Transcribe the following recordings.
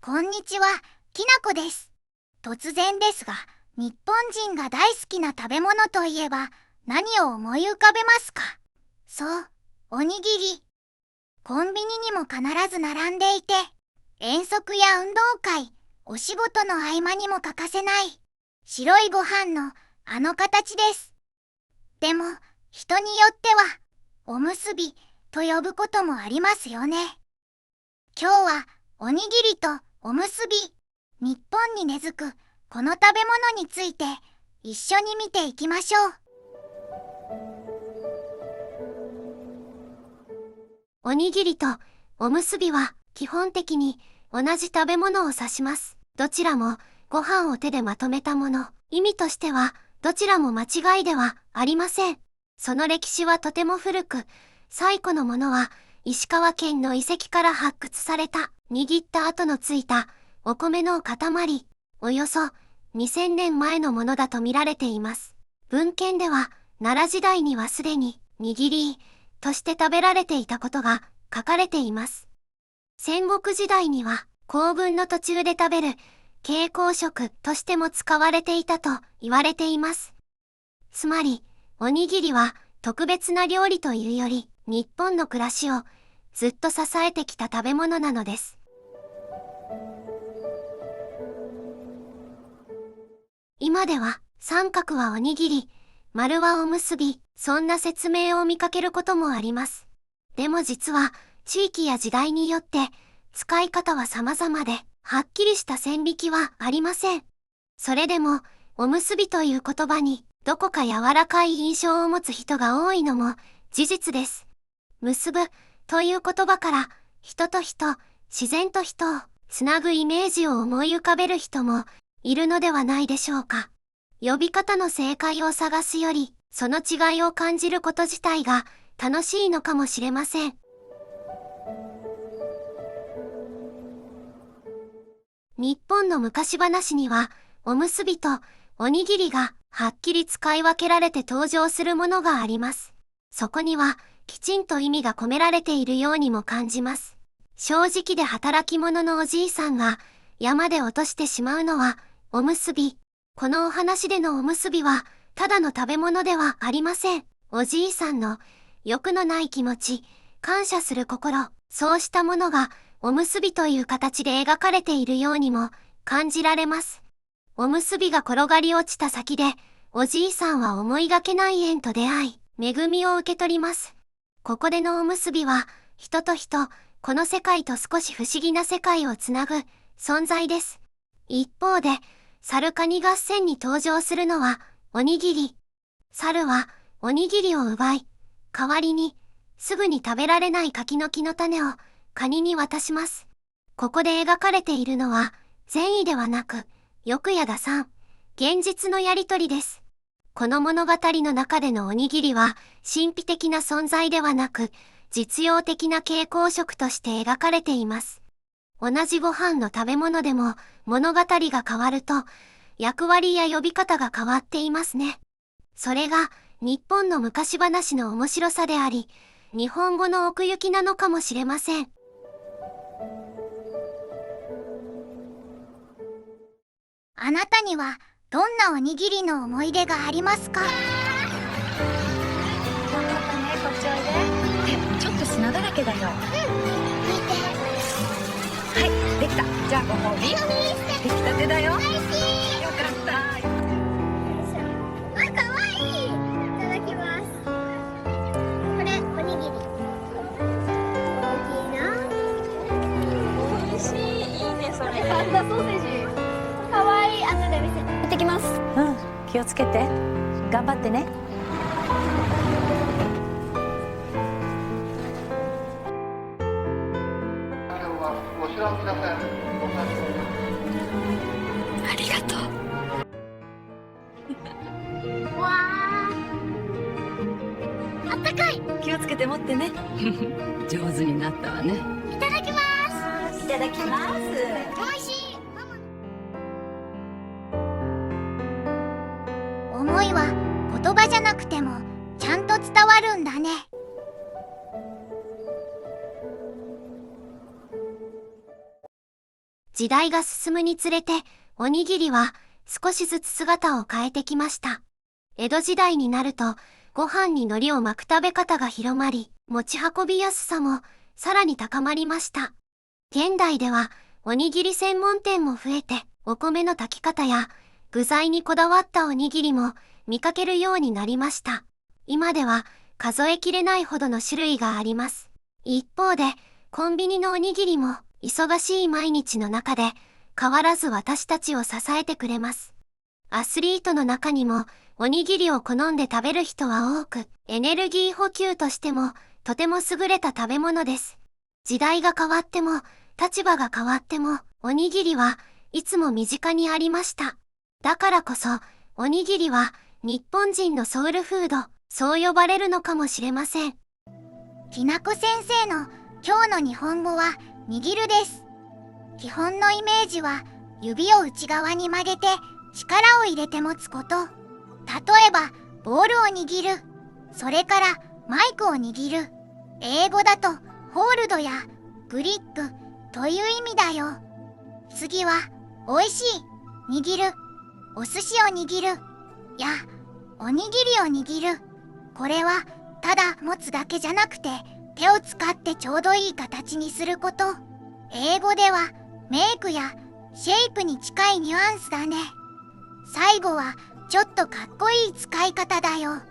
こんにちは、きなこです。突然ですが、日本人が大好きな食べ物といえば何を思い浮かべますか？そう、おにぎり。コンビニにも必ず並んでいて、遠足や運動会、お仕事の合間にも欠かせない白いご飯のあの形です。でも、人によってはおむすびと呼ぶこともありますよね。今日はおにぎりとおむすび、日本に根付くこの食べ物について一緒に見ていきましょう。おにぎりとおむすびは基本的に同じ食べ物を指します。どちらもご飯を手でまとめたもの。意味としてはどちらも間違いではありません。その歴史はとても古く、最古のものは石川県の遺跡から発掘された握った跡のついたお米の塊、およそ2000年前のものだと見られています。文献では奈良時代にはすでに握りとして食べられていたことが書かれています。戦国時代には行軍の途中で食べる携行食としても使われていたと言われています。つまり、おにぎりは特別な料理というより、日本の暮らしをずっと支えてきた食べ物なのです。今では三角はおにぎり、丸はおむすび、そんな説明を見かけることもあります。でも実は地域や時代によって使い方は様々で、はっきりした線引きはありません。それでも、おむすびという言葉にどこか柔らかい印象を持つ人が多いのも事実です。結ぶという言葉から人と人、自然と人をつなぐイメージを思い浮かべる人もいるのではないでしょうか。呼び方の正解を探すより、その違いを感じること自体が楽しいのかもしれません。日本の昔話には、おむすびとおにぎりがはっきり使い分けられて登場するものがあります。そこにはきちんと意味が込められているようにも感じます。正直で働き者のおじいさんが山で落としてしまうのはおむすび。このお話でのおむすびはただの食べ物ではありません。おじいさんの欲のない気持ち、感謝する心、そうしたものがおむすびという形で描かれているようにも感じられます。おむすびが転がり落ちた先で、おじいさんは思いがけない縁と出会い、恵みを受け取ります。ここでのおむすびは、人と人、この世界と少し不思議な世界をつなぐ存在です。一方で、猿カニ合戦に登場するのは、おにぎり。猿は、おにぎりを奪い、代わりに、すぐに食べられない柿の木の種を、カニに渡します。ここで描かれているのは、善意ではなく、欲や打算、現実のやりとりです。この物語の中でのおにぎりは、神秘的な存在ではなく、実用的な携行食として描かれています。同じご飯の食べ物でも、物語が変わると、役割や呼び方が変わっていますね。それが、日本の昔話の面白さであり、日本語の奥行きなのかもしれません。あなたにはどんなおにぎりの思い出がありますか？頑張ったね、こっちおいで。ちょっと砂だらけだよ。はい、できた。じゃあご褒美。出来たてだよ。よかった。あ、かわいい。いただきます。これ、おにぎり。大きいな。美味しい。いいね、それ。パスタソーセージ。かわいい。後で見せて。行ってきます。うん、気をつけて。頑張ってね。ありがとう。わー。あったかい。気をつけて持ってね。上手になったわね。いただきます。いただきます。おいしい。思いは言葉じゃなくてもちゃんと伝わるんだね。時代が進むにつれて、おにぎりは少しずつ姿を変えてきました。江戸時代になると、ご飯に海苔を巻く食べ方が広まり、持ち運びやすさもさらに高まりました。現代では、おにぎり専門店も増えて、お米の炊き方や具材にこだわったおにぎりも見かけるようになりました。今では数えきれないほどの種類があります。一方で、コンビニのおにぎりも忙しい毎日の中で変わらず私たちを支えてくれます。アスリートの中にもおにぎりを好んで食べる人は多く、エネルギー補給としてもとても優れた食べ物です。時代が変わっても、立場が変わっても、おにぎりはいつも身近にありました。だからこそ、おにぎりは日本人のソウルフード、そう呼ばれるのかもしれません。きなこ先生の今日の日本語は握るです。基本のイメージは指を内側に曲げて力を入れて持つこと。例えばボールを握る、それからマイクを握る。英語だとホールドやグリップという意味だよ。次はおいしい、握る、お寿司を握るやおにぎりを握る。これはただ持つだけじゃなくて手を使ってちょうどいい形にすること。英語ではメイクやシェイプに近いニュアンスだね。最後はちょっとかっこいい使い方だよ。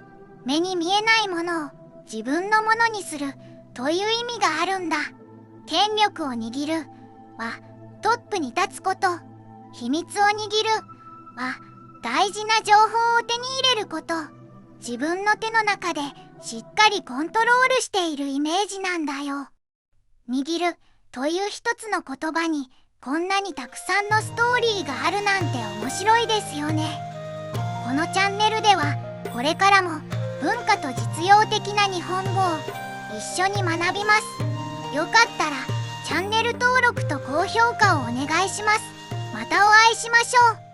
目に見えないものを自分のものにするという意味があるんだ。権力を握るはトップに立つこと。秘密を握るは大事な情報を手に入れること。自分の手の中でしっかりコントロールしているイメージなんだよ。握るという一つの言葉にこんなにたくさんのストーリーがあるなんて面白いですよね。このチャンネルではこれからも文化と実用的な日本語を一緒に学びます。よかったらチャンネル登録と高評価をお願いします。またお会いしましょう。